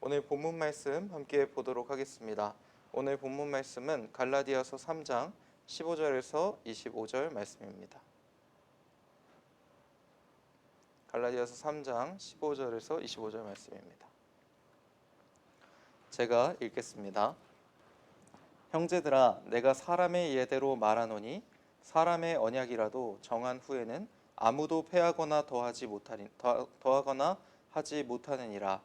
오늘 본문 말씀 함께 보도록 하겠습니다. 오늘 본문 말씀은 갈라디아서 3장 15절에서 25절 말씀입니다. 갈라디아서 3장 15절에서 25절 말씀입니다. 제가 읽겠습니다. 형제들아, 내가 사람의 예대로 말하노니 사람의 언약이라도 정한 후에는 아무도 패하거나 더하거나 하지 못하느니라.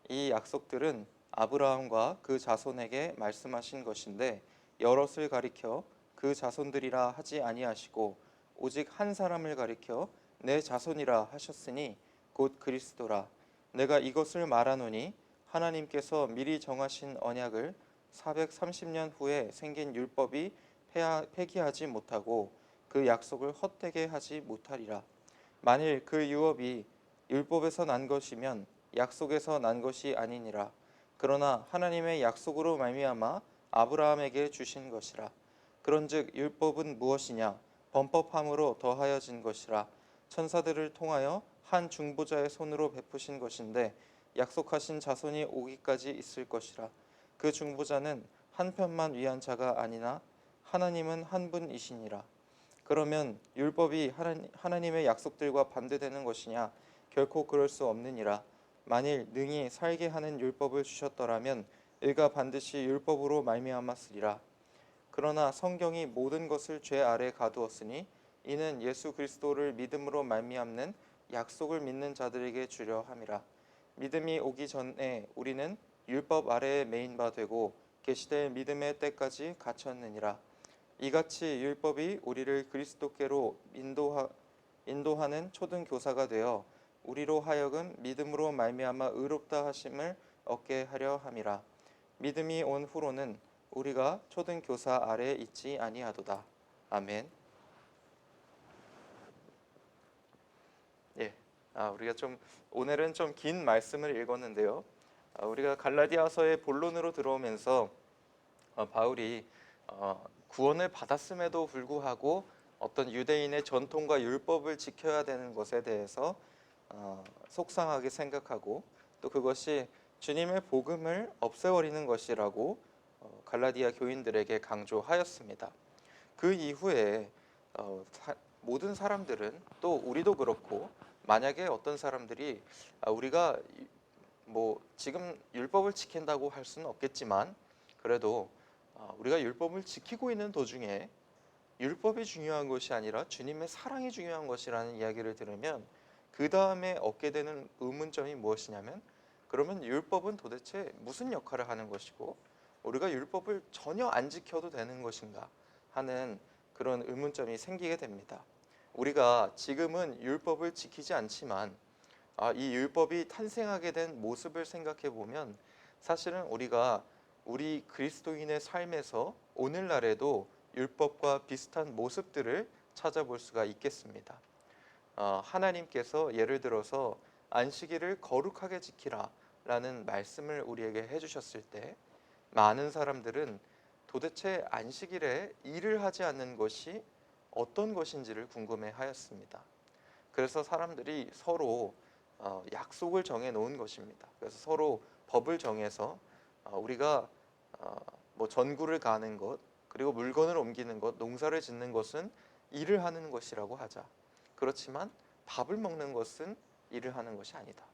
이 약속들은 아브라함과 그 자손에게 말씀하신 것인데 여럿을 가리켜 그 자손들이라 하지 아니하시고 오직 한 사람을 가리켜 내 자손이라 하셨으니 곧 그리스도라. 내가 이것을 말하노니 하나님께서 미리 정하신 언약을 430년 후에 생긴 율법이 폐기하지 못하고 그 약속을 헛되게 하지 못하리라. 만일 그 유업이 율법에서 난 것이면 약속에서 난 것이 아니니라. 그러나 하나님의 약속으로 말미암아 아브라함에게 주신 것이라. 그런즉 율법은 무엇이냐? 범법함으로 더하여진 것이라. 천사들을 통하여 한 중보자의 손으로 베푸신 것인데 약속하신 자손이 오기까지 있을 것이라. 그 중보자는 한편만 위한 자가 아니나 하나님은 한 분이시니라. 그러면 율법이 하나님의 약속들과 반대되는 것이냐? 결코 그럴 수 없느니라. 만일 능히 살게 하는 율법을 주셨더라면 이가 반드시 율법으로 말미암았으리라. 그러나 성경이 모든 것을 죄 아래 가두었으니 이는 예수 그리스도를 믿음으로 말미암는 약속을 믿는 자들에게 주려 함이라. 믿음이 오기 전에 우리는 율법 아래에 매인 바 되고 계시될 믿음의 때까지 갇혔느니라. 이같이 율법이 우리를 그리스도께로 인도하는 초등 교사가 되어 우리로 하여금 믿음으로 말미암아 의롭다 하심을 얻게 하려 함이라. 믿음이 온 후로는 우리가 초등 교사 아래에 있지 아니하도다. 아멘. 예, 우리가 오늘은 좀 긴 말씀을 읽었는데요. 우리가 갈라디아서의 본론으로 들어오면서 바울이 구원을 받았음에도 불구하고 어떤 유대인의 전통과 율법을 지켜야 되는 것에 대해서 속상하게 생각하고 또 그것이 주님의 복음을 없애버리는 것이라고 갈라디아 교인들에게 강조하였습니다. 그 이후에 모든 사람들은 또 우리도 그렇고 만약에 어떤 사람들이 우리가 지금 율법을 지킨다고 할 수는 없겠지만 그래도 우리가 율법을 지키고 있는 도중에 율법이 중요한 것이 아니라 주님의 사랑이 중요한 것이라는 이야기를 들으면 그 다음에 얻게 되는 의문점이 무엇이냐면 그러면 율법은 도대체 무슨 역할을 하는 것이고 우리가 율법을 전혀 안 지켜도 되는 것인가 하는 그런 의문점이 생기게 됩니다. 우리가 지금은 율법을 지키지 않지만 이 율법이 탄생하게 된 모습을 생각해 보면 사실은 우리 그리스도인의 삶에서 오늘날에도 율법과 비슷한 모습들을 찾아볼 수가 있겠습니다. 하나님께서 예를 들어서 안식일을 거룩하게 지키라 라는 말씀을 우리에게 해주셨을 때 많은 사람들은 도대체 안식일에 일을 하지 않는 것이 어떤 것인지를 궁금해 하였습니다. 그래서 사람들이 서로 약속을 정해 놓은 것입니다. 그래서 서로 법을 정해서 우리가 전구를 가는 것, 그리고 물건을 옮기는 것, 농사를 짓는 것은 일을 하는 것이라고 하자. 그렇지만 밥을 먹는 것은 일을 하는 것이 아니다.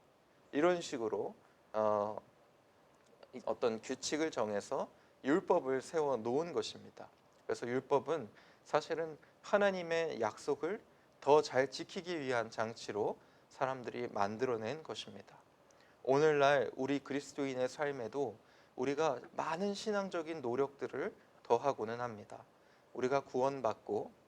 이런 식으로 어떤 규칙을 정해서 율법을 세워 놓은 것입니다. 그래서 율법은 사실은 하나님의 약속을 더 잘 지키기 위한 장치로 사람들이 만들어낸 것입니다. 오늘날 우리 그리스도인의 삶에도 우리가 많은 신앙적인 노력들을 더하고는 합니다. 우리가 구원받고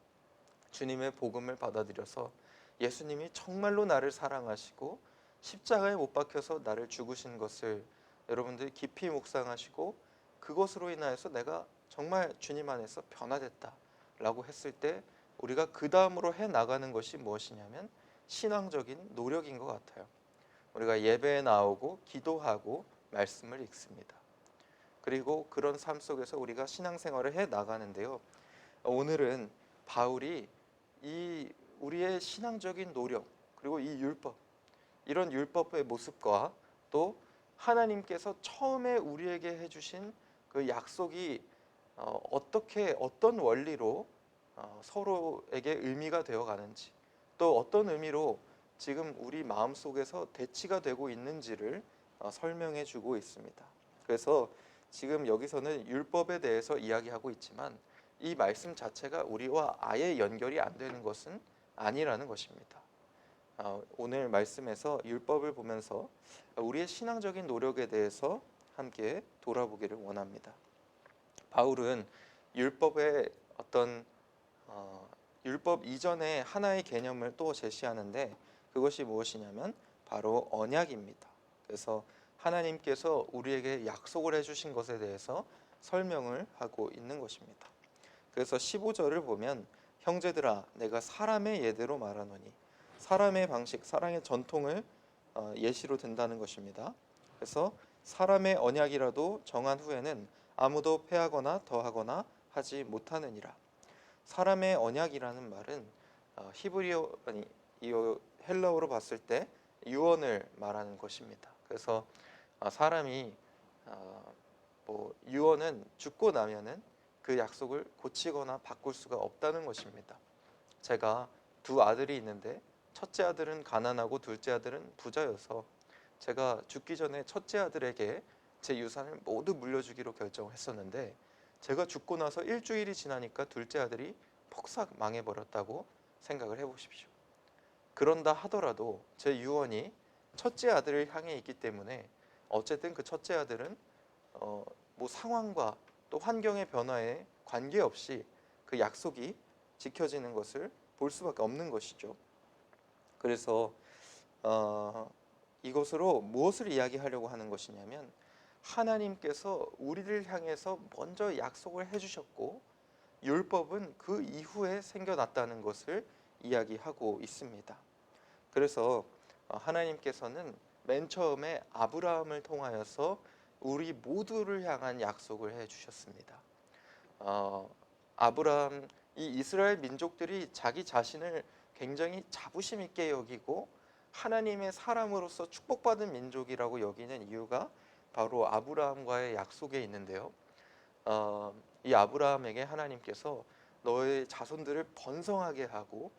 주님의 복음을 받아들여서 예수님이 정말로 나를 사랑하시고 십자가에 못 박혀서 나를 죽으신 것을 여러분들이 깊이 묵상하시고 그것으로 인하여서 내가 정말 주님 안에서 변화됐다 라고 했을 때 우리가 그 다음으로 해나가는 것이 무엇이냐면 신앙적인 노력인 것 같아요. 우리가 예배에 나오고 기도하고 말씀을 읽습니다. 그리고 그런 삶 속에서 우리가 신앙생활을 해나가는데요. 오늘은 바울이 우리의 신앙적인 노력 그리고 이 율법, 이런 율법의 모습과 또 하나님께서 처음에 우리에게 해주신 그 약속이 어떻게 어떤 원리로 서로에게 의미가 되어 가는지, 또 어떤 의미로 지금 우리 마음속에서 대치가 되고 있는지를 설명해 주고 있습니다. 그래서 지금 여기서는 율법에 대해서 이야기하고 있지만 이 말씀 자체가 우리와 아예 연결이 안 되는 것은 아니라는 것입니다. 오늘 말씀에서 율법을 보면서 우리의 신앙적인 노력에 대해서 함께 돌아보기를 원합니다. 바울은 율법의 어떤 율법 이전의 하나의 개념을 또 제시하는데, 그것이 무엇이냐면 바로 언약입니다. 그래서 하나님께서 우리에게 약속을 해주신 것에 대해서 설명을 하고 있는 것입니다. 그래서 15절을 보면 형제들아 내가 사람의 예대로 말하노니, 사람의 방식, 사랑의 전통을 예시로 든다는 것입니다. 그래서 사람의 언약이라도 정한 후에는 아무도 폐하거나 더하거나 하지 못하느니라. 사람의 언약이라는 말은 히브리어 아니 이 헬라어로 봤을 때 유언을 말하는 것입니다. 그래서 사람이 유언은 죽고 나면은 그 약속을 고치거나 바꿀 수가 없다는 것입니다. 제가 두 아들이 있는데 첫째 아들은 가난하고 둘째 아들은 부자여서 제가 죽기 전에 첫째 아들에게 제 유산을 모두 물려주기로 결정했었는데, 제가 죽고 나서 일주일이 지나니까 둘째 아들이 폭삭 망해버렸다고 생각을 해보십시오. 그런다 하더라도 제 유언이 첫째 아들을 향해 있기 때문에 어쨌든 그 첫째 아들은 상황과 또 환경의 변화에 관계없이 그 약속이 지켜지는 것을 볼 수밖에 없는 것이죠. 그래서 이것으로 무엇을 이야기하려고 하는 것이냐면, 하나님께서 우리를 향해서 먼저 약속을 해주셨고 율법은 그 이후에 생겨났다는 것을 이야기하고 있습니다. 그래서 하나님께서는 맨 처음에 아브라함을 통하여서 우리 모두를 향한 약속을 해주셨습니다. 아브라함, 이 이스라엘 민족들이 자기 자신을 굉장히 자부심 있게 여기고 하나님의 사람으로서 축복받은 민족이라고 여기는 이유가 바로 아브라함과의 약속에 있는데요. 이 아브라함에게 하나님께서 너의 자손들을 번성하게 하고,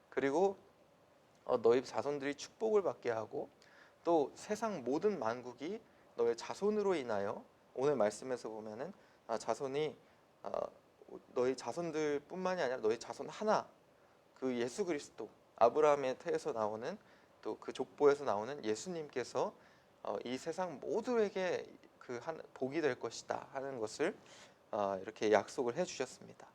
그리고 너희 자손들이 축복을 받게 하고, 또 세상 모든 만국이 너의 자손으로 인하여, 오늘 말씀에서 보면은 자손이 너희 자손들뿐만이 아니라 너희 자손 하나, 그 예수 그리스도, 아브라함의 태에서 나오는 또 그 족보에서 나오는 예수님께서 이 세상 모두에게 복이 될 것이다 하는 것을 이렇게 약속을 해주셨습니다.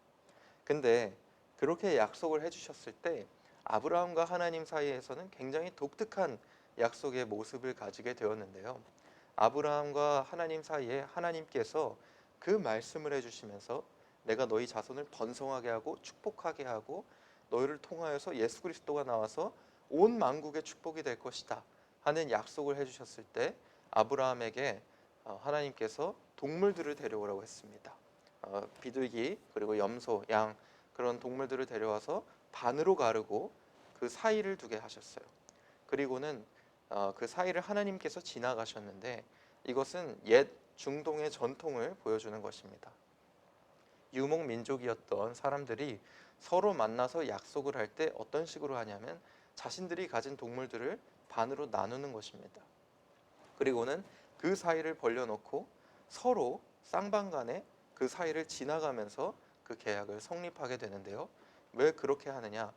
근데 그렇게 약속을 해주셨을 때 아브라함과 하나님 사이에서는 굉장히 독특한 약속의 모습을 가지게 되었는데요. 아브라함과 하나님 사이에 하나님께서 그 말씀을 해주시면서 내가 너희 자손을 번성하게 하고 축복하게 하고 너희를 통하여서 예수 그리스도가 나와서 온 만국의 축복이 될 것이다 하는 약속을 해주셨을 때 아브라함에게 하나님께서 동물들을 데려오라고 했습니다. 비둘기, 그리고 염소, 양, 그런 동물들을 데려와서 반으로 가르고 그 사이를 두게 하셨어요. 그리고는 그 사이를 하나님께서 지나가셨는데, 이것은 옛 중동의 전통을 보여주는 것입니다. 유목 민족이었던 사람들이 서로 만나서 약속을 할 때 어떤 식으로 하냐면 자신들이 가진 동물들을 반으로 나누는 것입니다. 그리고는 그 사이를 벌려놓고 서로 쌍방간에 그 사이를 지나가면서 그 계약을 성립하게 되는데요. 왜 그렇게 하느냐?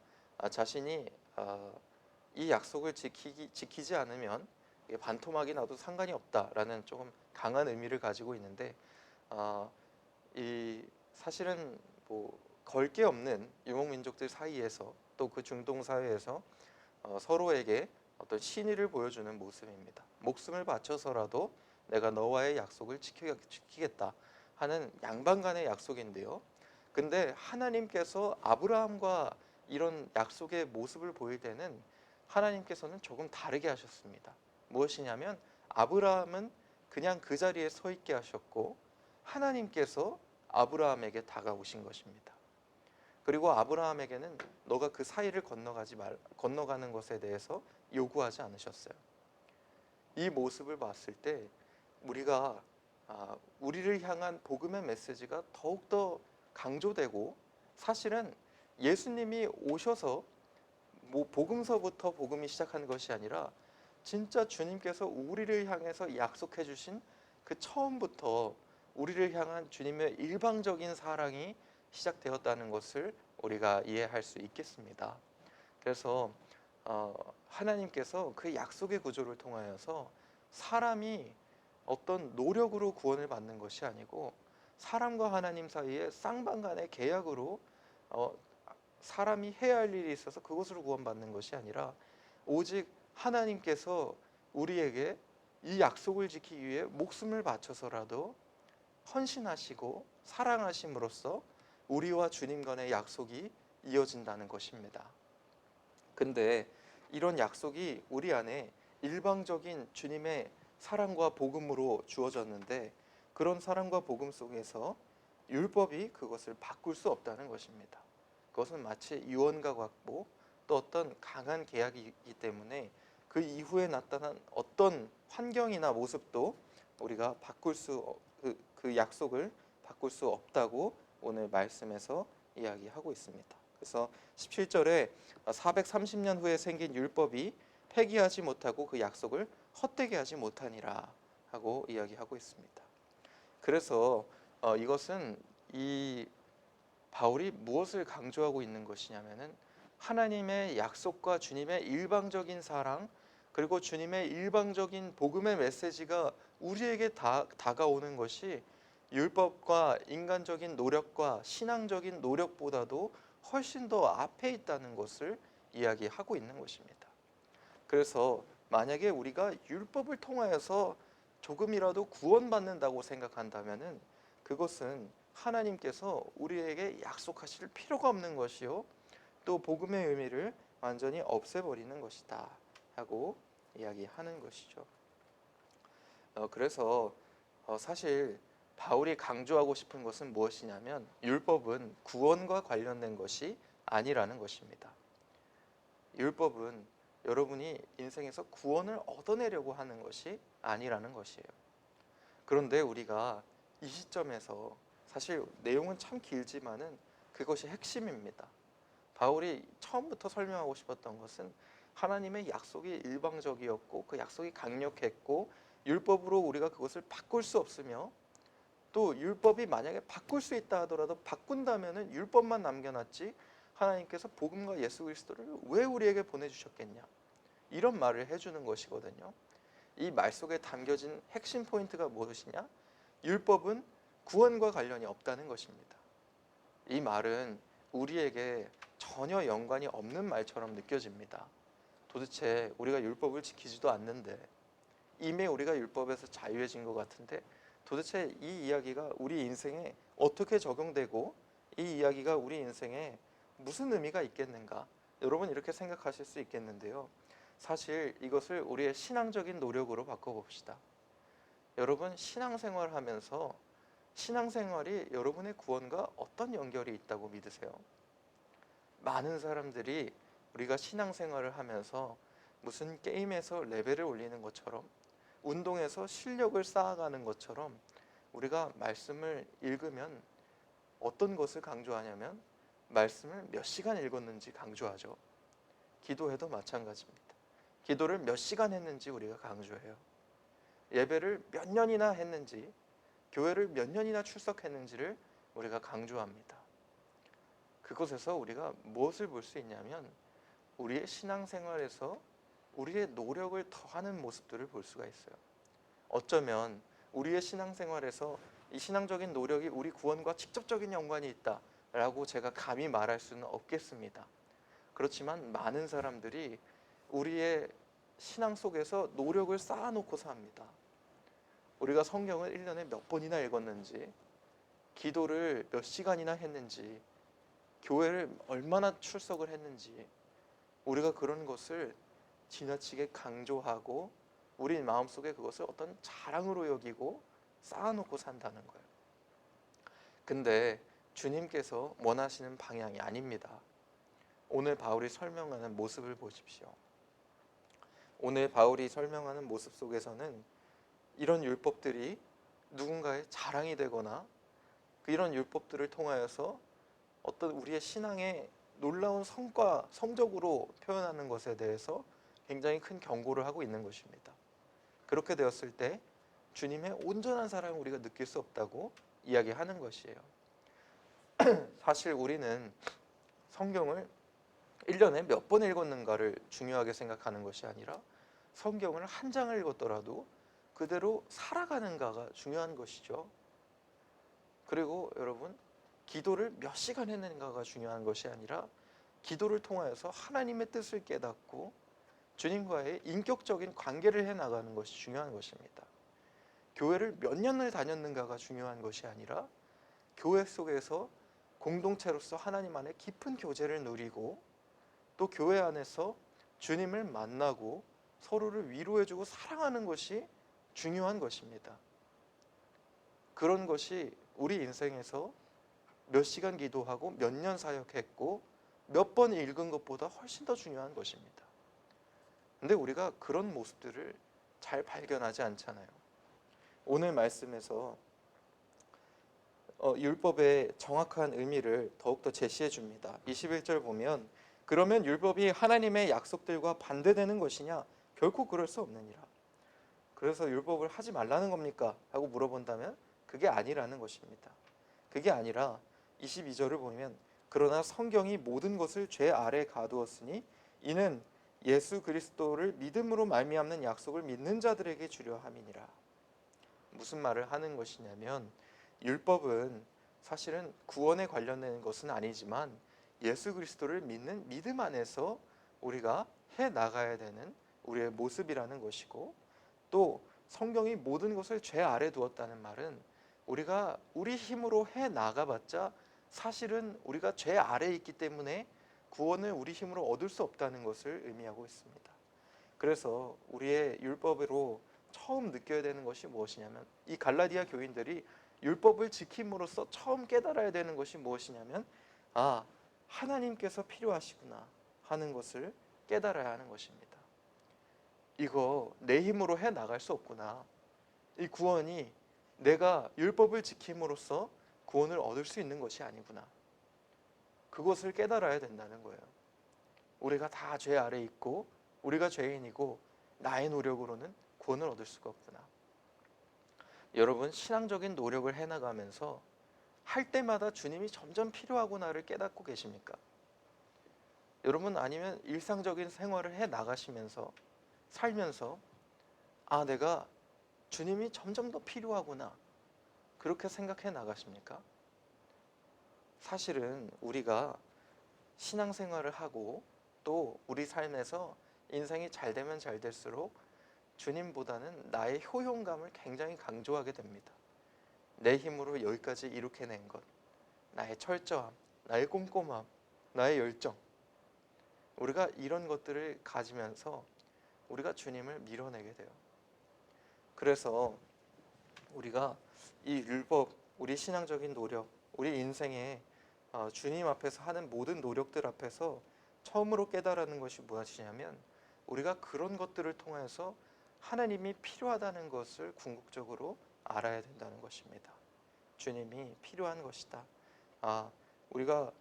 자신이 이 약속을 지키지 않으면 반토막이 나도 상관이 없다라는 조금 강한 의미를 가지고 있는데, 이 사실은 걸 게 없는 유목민족들 사이에서 또 그 중동 사회에서 서로에게 어떤 신의를 보여주는 모습입니다. 목숨을 바쳐서라도 내가 너와의 약속을 지키겠다 하는 양방 간의 약속인데요. 근데 하나님께서 아브라함과 이런 약속의 모습을 보일 때는 하나님께서는 조금 다르게 하셨습니다. 무엇이냐면 아브라함은 그냥 그 자리에 서 있게 하셨고 하나님께서 아브라함에게 다가오신 것입니다. 그리고 아브라함에게는 너가 그 사이를 건너가는 것에 대해서 요구하지 않으셨어요. 이 모습을 봤을 때 우리가 우리를 향한 복음의 메시지가 더욱더 강조되고, 사실은 예수님이 오셔서 복음서부터 복음이 시작한 것이 아니라 진짜 주님께서 우리를 향해서 약속해 주신 그 처음부터 우리를 향한 주님의 일방적인 사랑이 시작되었다는 것을 우리가 이해할 수 있겠습니다. 그래서 하나님께서 그 약속의 구조를 통하여서 사람이 어떤 노력으로 구원을 받는 것이 아니고, 사람과 하나님 사이에 쌍방간의 계약으로 사람이 해야 할 일이 있어서 그것으로 구원받는 것이 아니라, 오직 하나님께서 우리에게 이 약속을 지키기 위해 목숨을 바쳐서라도 헌신하시고 사랑하심으로써 우리와 주님 간의 약속이 이어진다는 것입니다. 근데 이런 약속이 우리 안에 일방적인 주님의 사랑과 복음으로 주어졌는데, 그런 사랑과 복음 속에서 율법이 그것을 바꿀 수 없다는 것입니다. 그것은 마치 유언과 같고 또 어떤 강한 계약이기 때문에 그 이후에 나타난 어떤 환경이나 모습도 우리가 그 약속을 바꿀 수 없다고 오늘 말씀에서 이야기하고 있습니다. 그래서 17절에 430년 후에 생긴 율법이 폐기하지 못하고 그 약속을 헛되게 하지 못하니라 하고 이야기하고 있습니다. 그래서 이것은 이 바울이 무엇을 강조하고 있는 것이냐면은, 하나님의 약속과 주님의 일방적인 사랑, 그리고 주님의 일방적인 복음의 메시지가 우리에게 다가오는 것이 율법과 인간적인 노력과 신앙적인 노력보다도 훨씬 더 앞에 있다는 것을 이야기하고 있는 것입니다. 그래서 만약에 우리가 율법을 통하여서 조금이라도 구원받는다고 생각한다면은, 그것은 하나님께서 우리에게 약속하실 필요가 없는 것이요, 또 복음의 의미를 완전히 없애버리는 것이다 하고 이야기하는 것이죠. 그래서 사실 바울이 강조하고 싶은 것은 무엇이냐면, 율법은 구원과 관련된 것이 아니라는 것입니다. 율법은 여러분이 인생에서 구원을 얻어내려고 하는 것이 아니라는 것이에요. 그런데 우리가 이 시점에서, 사실 내용은 참 길지만은 그것이 핵심입니다. 바울이 처음부터 설명하고 싶었던 것은 하나님의 약속이 일방적이었고 그 약속이 강력했고, 율법으로 우리가 그것을 바꿀 수 없으며, 또 율법이 만약에 바꿀 수 있다 하더라도 바꾼다면은 율법만 남겨놨지 하나님께서 복음과 예수 그리스도를 왜 우리에게 보내주셨겠냐, 이런 말을 해주는 것이거든요. 이 말 속에 담겨진 핵심 포인트가 무엇이냐? 율법은 구원과 관련이 없다는 것입니다. 이 말은 우리에게 전혀 연관이 없는 말처럼 느껴집니다. 도대체 우리가 율법을 지키지도 않는데, 이미 우리가 율법에서 자유해진 것 같은데, 도대체 이 이야기가 우리 인생에 어떻게 적용되고 이 이야기가 우리 인생에 무슨 의미가 있겠는가, 여러분 이렇게 생각하실 수 있겠는데요. 사실 이것을 우리의 신앙적인 노력으로 바꿔봅시다. 여러분, 신앙생활 하면서 신앙생활이 여러분의 구원과 어떤 연결이 있다고 믿으세요? 많은 사람들이 우리가 신앙생활을 하면서 무슨 게임에서 레벨을 올리는 것처럼, 운동에서 실력을 쌓아가는 것처럼, 우리가 말씀을 읽으면 어떤 것을 강조하냐면 말씀을 몇 시간 읽었는지 강조하죠. 기도해도 마찬가지입니다. 기도를 몇 시간 했는지 우리가 강조해요. 예배를 몇 년이나 했는지, 교회를 몇 년이나 출석했는지를 우리가 강조합니다. 그것에서 우리가 무엇을 볼 수 있냐면, 우리의 신앙생활에서 우리의 노력을 더하는 모습들을 볼 수가 있어요. 어쩌면 우리의 신앙생활에서 이 신앙적인 노력이 우리 구원과 직접적인 연관이 있다라고 제가 감히 말할 수는 없겠습니다. 그렇지만 많은 사람들이 우리의 신앙 속에서 노력을 쌓아놓고 삽니다. 우리가 성경을 1년에 몇 번이나 읽었는지, 기도를 몇 시간이나 했는지, 교회를 얼마나 출석을 했는지, 우리가 그런 것을 지나치게 강조하고 우리 마음속에 그것을 어떤 자랑으로 여기고 쌓아놓고 산다는 거예요. 근데 주님께서 원하시는 방향이 아닙니다. 오늘 바울이 설명하는 모습을 보십시오. 오늘 바울이 설명하는 모습 속에서는 이런 율법들이 누군가의 자랑이 되거나 이런 율법들을 통하여서 어떤 우리의 신앙의 놀라운 성과, 성적으로 표현하는 것에 대해서 굉장히 큰 경고를 하고 있는 것입니다. 그렇게 되었을 때 주님의 온전한 사랑을 우리가 느낄 수 없다고 이야기하는 것이에요. 사실 우리는 성경을 1년에 몇 번 읽었는가를 중요하게 생각하는 것이 아니라 성경을 한 장을 읽었더라도 그대로 살아가는가가 중요한 것이죠. 그리고 여러분, 기도를 몇 시간 했는가가 중요한 것이 아니라 기도를 통하여서 하나님의 뜻을 깨닫고 주님과의 인격적인 관계를 해나가는 것이 중요한 것입니다. 교회를 몇 년을 다녔는가가 중요한 것이 아니라 교회 속에서 공동체로서 하나님 안에 깊은 교제를 누리고 또 교회 안에서 주님을 만나고 서로를 위로해주고 사랑하는 것이 중요한 것입니다. 그런 것이 우리 인생에서 몇 시간 기도하고 몇 년 사역했고 몇 번 읽은 것보다 훨씬 더 중요한 것입니다. 근데 우리가 그런 모습들을 잘 발견하지 않잖아요. 오늘 말씀에서 율법의 정확한 의미를 더욱더 제시해 줍니다. 21절 보면 그러면 율법이 하나님의 약속들과 반대되는 것이냐? 결코 그럴 수 없느니라. 그래서 율법을 하지 말라는 겁니까? 하고 물어본다면 그게 아니라는 것입니다. 그게 아니라 22절을 보면 그러나 성경이 모든 것을 죄 아래 가두었으니 이는 예수 그리스도를 믿음으로 말미암는 약속을 믿는 자들에게 주려 함이니라. 무슨 말을 하는 것이냐면 율법은 사실은 구원에 관련된 것은 아니지만 예수 그리스도를 믿는 믿음 안에서 우리가 해 나가야 되는 우리의 모습이라는 것이고, 또 성경이 모든 것을 죄 아래 두었다는 말은 우리가 우리 힘으로 해 나가봤자 사실은 우리가 죄 아래에 있기 때문에 구원을 우리 힘으로 얻을 수 없다는 것을 의미하고 있습니다. 그래서 우리의 율법으로 처음 느껴야 되는 것이 무엇이냐면, 이 갈라디아 교인들이 율법을 지킴으로써 처음 깨달아야 되는 것이 무엇이냐면, 아, 하나님께서 필요하시구나 하는 것을 깨달아야 하는 것입니다. 이거 내 힘으로 해 나갈 수 없구나. 이 구원이 내가 율법을 지킴으로써 구원을 얻을 수 있는 것이 아니구나. 그것을 깨달아야 된다는 거예요. 우리가 다 죄 아래 있고 우리가 죄인이고 나의 노력으로는 구원을 얻을 수가 없구나. 여러분, 신앙적인 노력을 해나가면서 할 때마다 주님이 점점 필요하구나를 깨닫고 계십니까? 여러분, 아니면 일상적인 생활을 해 나가시면서 살면서 아, 내가 주님이 점점 더 필요하구나 그렇게 생각해 나가십니까? 사실은 우리가 신앙생활을 하고 또 우리 삶에서 인생이 잘 되면 잘 될수록 주님보다는 나의 효용감을 굉장히 강조하게 됩니다. 내 힘으로 여기까지 이렇게 낸 것, 나의 철저함, 나의 꼼꼼함, 나의 열정, 우리가 이런 것들을 가지면서 우리가 주님을 밀어내게 돼요. 그래서 우리가 이 율법, 우리 신앙적인 노력, 우리 인생에 주님 앞에서 하는 모든 노력들 앞에서 처음으로 깨달는 것이 무엇이냐면, 우리가 그런 것들을 통해서 하나님이 필요하다는 것을 궁극적으로 알아야 된다는 것입니다. 주님이 필요한 것이다. 우리가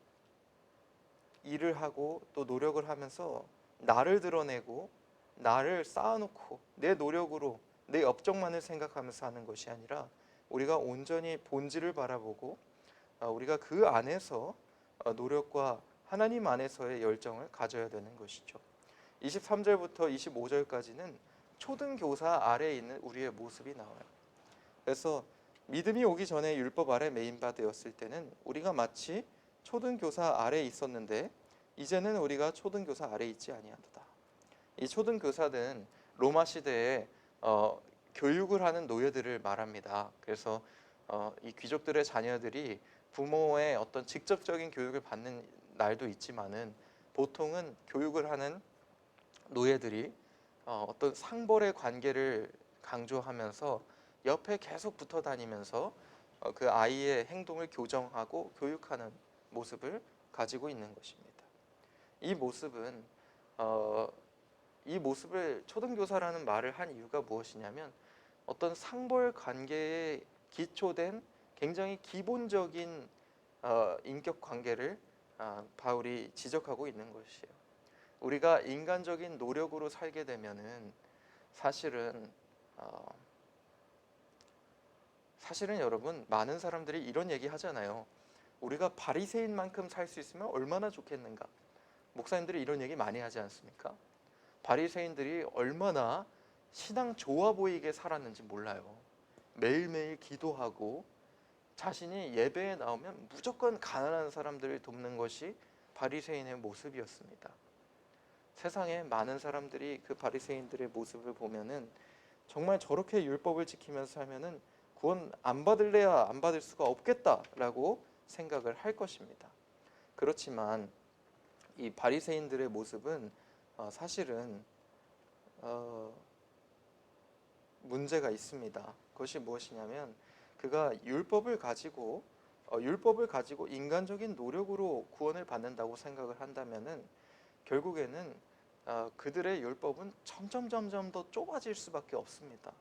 일을 하고 또 노력을 하면서 나를 드러내고 나를 쌓아놓고 내 노력으로 내 업적만을 생각하면서 하는 것이 아니라 우리가 온전히 본질을 바라보고 우리가 그 안에서 노력과 하나님 안에서의 열정을 가져야 되는 것이죠. 23절부터 25절까지는 초등교사 아래에 있는 우리의 모습이 나와요. 그래서 믿음이 오기 전에 율법 아래 메인바 되었을 때는 우리가 마치 초등교사 아래에 있었는데 이제는 우리가 초등교사 아래에 있지 아니하도다. 이 초등교사는 로마 시대에 교육을 하는 노예들을 말합니다. 그래서 이 귀족들의 자녀들이 부모의 어떤 직접적인 교육을 받는 날도 있지만은 보통은 교육을 하는 노예들이 어떤 상벌의 관계를 강조하면서 옆에 계속 붙어 다니면서 그 아이의 행동을 교정하고 교육하는 모습을 가지고 있는 것입니다. 이 모습은 이 모습을 초등교사라는 말을 한 이유가 무엇이냐면 어떤 상벌 관계에 기초된 굉장히 기본적인 인격 관계를 바울이 지적하고 있는 것이에요. 우리가 인간적인 노력으로 살게 되면은 사실은 여러분, 많은 사람들이 이런 얘기 하잖아요. 우리가 바리새인만큼 살 수 있으면 얼마나 좋겠는가. 목사님들이 이런 얘기 많이 하지 않습니까? 바리새인들이 얼마나 신앙 좋아 보이게 살았는지 몰라요. 매일매일 기도하고 자신이 예배에 나오면 무조건 가난한 사람들을 돕는 것이 바리새인의 모습이었습니다. 세상에 많은 사람들이 그 바리새인들의 모습을 보면은 정말 저렇게 율법을 지키면서 살면은 구원 안 받을래야 안 받을 수가 없겠다라고 생각을 할 것입니다. 그렇지만 이 바리새인들의 모습은 사실은 문제가 있습니다. 그것이 무엇이냐면 그가 율법을 가지고 인간적인 노력으로 구원을 받는다고 생각을 한다면은 결국에는 그들의 율법은 점점 더 좁아질 수밖에 없습니다.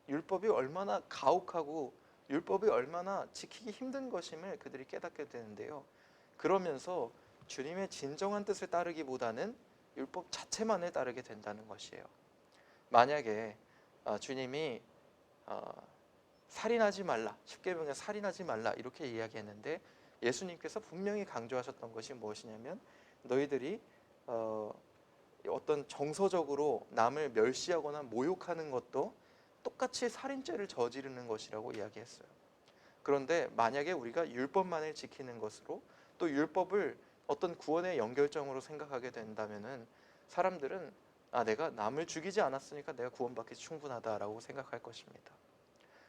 율법이 얼마나 가혹하고 율법이 얼마나 지키기 힘든 것임을 그들이 깨닫게 되는데요. 그러면서 주님의 진정한 뜻을 따르기보다는 율법 자체만을 따르게 된다는 것이에요. 만약에 주님이 살인하지 말라, 십계명에 살인하지 말라 이렇게 이야기했는데 예수님께서 분명히 강조하셨던 것이 무엇이냐면 너희들이 어떤 정서적으로 남을 멸시하거나 모욕하는 것도 똑같이 살인죄를 저지르는 것이라고 이야기했어요. 그런데 만약에 우리가 율법만을 지키는 것으로 또 율법을 어떤 구원의 연결점으로 생각하게 된다면은 사람들은 내가 남을 죽이지 않았으니까 내가 구원받기 충분하다라고 생각할 것입니다.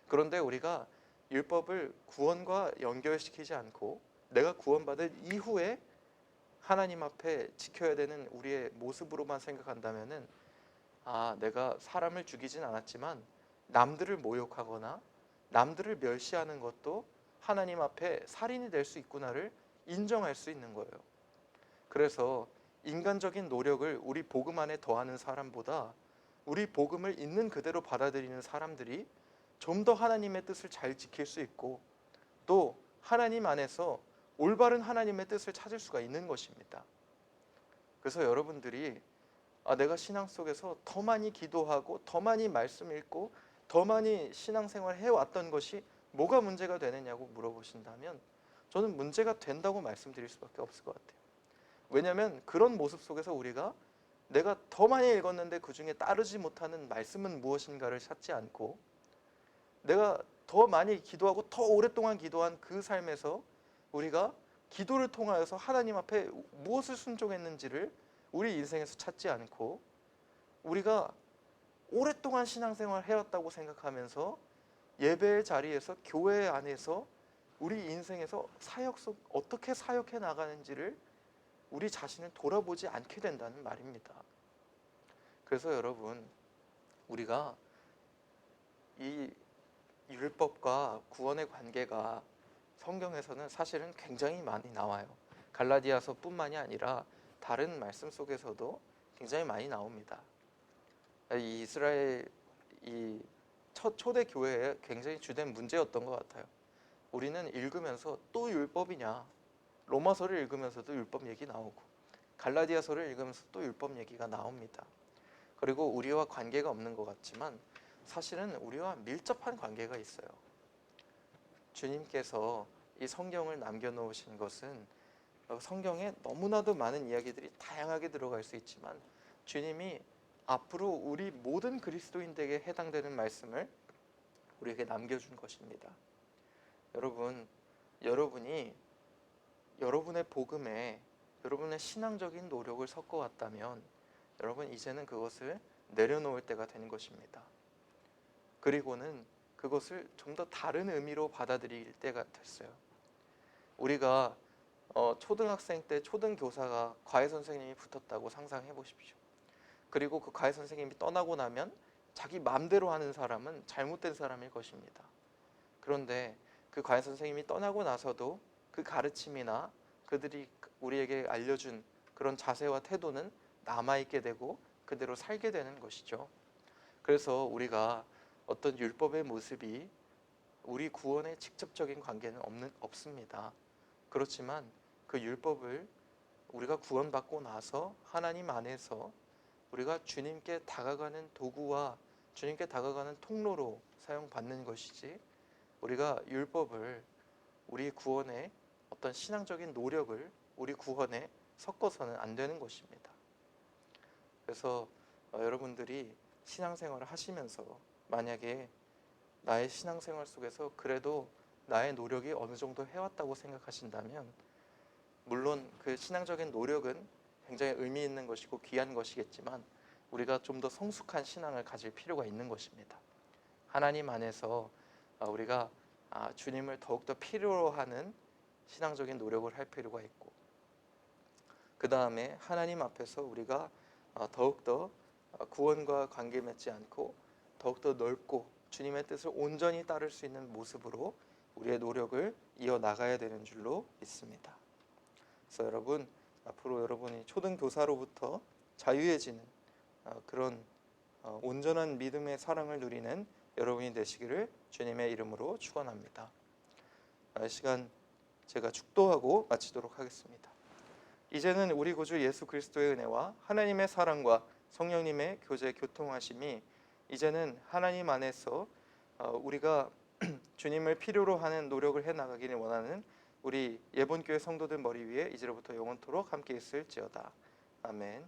그런데 우리가 율법을 구원과 연결시키지 않고 내가 구원받은 이후에 하나님 앞에 지켜야 되는 우리의 모습으로만 생각한다면은 내가 사람을 죽이진 않았지만 남들을 모욕하거나 남들을 멸시하는 것도 하나님 앞에 살인이 될 수 있구나를 인정할 수 있는 거예요. 그래서 인간적인 노력을 우리 복음 안에 더하는 사람보다 우리 복음을 있는 그대로 받아들이는 사람들이 좀 더 하나님의 뜻을 잘 지킬 수 있고 또 하나님 안에서 올바른 하나님의 뜻을 찾을 수가 있는 것입니다. 그래서 여러분들이 내가 신앙 속에서 더 많이 기도하고 더 많이 말씀 읽고 더 많이 신앙생활 해왔던 것이 뭐가 문제가 되느냐고 물어보신다면 저는 문제가 된다고 말씀드릴 수밖에 없을 것 같아요. 왜냐하면 그런 모습 속에서 우리가 내가 더 많이 읽었는데 그 중에 따르지 못하는 말씀은 무엇인가를 찾지 않고 내가 더 많이 기도하고 더 오랫동안 기도한 그 삶에서 우리가 기도를 통하여서 하나님 앞에 무엇을 순종했는지를 우리 인생에서 찾지 않고 우리가 오랫동안 신앙생활 해왔다고 생각하면서 예배의 자리에서 교회 안에서 우리 인생에서 어떻게 사역해 나가는지를 우리 자신을 돌아보지 않게 된다는 말입니다. 그래서 여러분 우리가 이 율법과 구원의 관계가 성경에서는 사실은 굉장히 많이 나와요. 갈라디아서뿐만이 아니라 다른 말씀 속에서도 굉장히 많이 나옵니다. 이 이스라엘 이 첫 초대 교회에 굉장히 주된 문제였던 것 같아요. 우리는 읽으면서 또 율법이냐, 로마서를 읽으면서도 율법 얘기 나오고 갈라디아서를 읽으면서 또 율법 얘기가 나옵니다. 그리고 우리와 관계가 없는 것 같지만 사실은 우리와 밀접한 관계가 있어요. 주님께서 이 성경을 남겨놓으신 것은 성경에 너무나도 많은 이야기들이 다양하게 들어갈 수 있지만 주님이 앞으로 우리 모든 그리스도인들에게 해당되는 말씀을 우리에게 남겨준 것입니다. 여러분이 여러분의 복음에 여러분의 신앙적인 노력을 섞어왔다면 여러분 이제는 그것을 내려놓을 때가 되는 것입니다. 그리고는 그것을 좀 더 다른 의미로 받아들일 때가 됐어요. 우리가 초등학생 때 초등교사가 과외 선생님이 붙었다고 상상해 보십시오. 그리고 그 과외 선생님이 떠나고 나면 자기 마음대로 하는 사람은 잘못된 사람일 것입니다. 그런데 그 과외 선생님이 떠나고 나서도 그 가르침이나 그들이 우리에게 알려준 그런 자세와 태도는 남아있게 되고 그대로 살게 되는 것이죠. 그래서 우리가 어떤 율법의 모습이 우리 구원에 직접적인 관계는 없습니다. 그렇지만 그 율법을 우리가 구원받고 나서 하나님 안에서 우리가 주님께 다가가는 도구와 주님께 다가가는 통로로 사용받는 것이지, 우리가 율법을 우리 구원의 어떤 신앙적인 노력을 우리 구원에 섞어서는 안 되는 것입니다. 그래서 여러분들이 신앙생활을 하시면서 만약에 나의 신앙생활 속에서 그래도 나의 노력이 어느 정도 해왔다고 생각하신다면, 물론 그 신앙적인 노력은 굉장히 의미 있는 것이고 귀한 것이겠지만 우리가 좀 더 성숙한 신앙을 가질 필요가 있는 것입니다. 하나님 안에서 우리가 주님을 더욱더 필요로 하는 신앙적인 노력을 할 필요가 있고, 그 다음에 하나님 앞에서 우리가 더욱더 구원과 관계 맺지 않고 더욱더 넓고 주님의 뜻을 온전히 따를 수 있는 모습으로 우리의 노력을 이어나가야 되는 줄로 믿습니다. 그래서 여러분, 앞으로 여러분이 초등교사로부터 자유해지는 그런 온전한 믿음의 사랑을 누리는 여러분이 되시기를 주님의 이름으로 축원합니다. 이 시간 제가 축도하고 마치도록 하겠습니다. 이제는 우리 구주 예수 그리스도의 은혜와 하나님의 사랑과 성령님의 교제 교통하심이 이제는 하나님 안에서 우리가 주님을 필요로 하는 노력을 해나가기를 원하는 우리 예본교회 성도들 머리 위에 이제로부터 영원토록 함께 있을지어다. 아멘.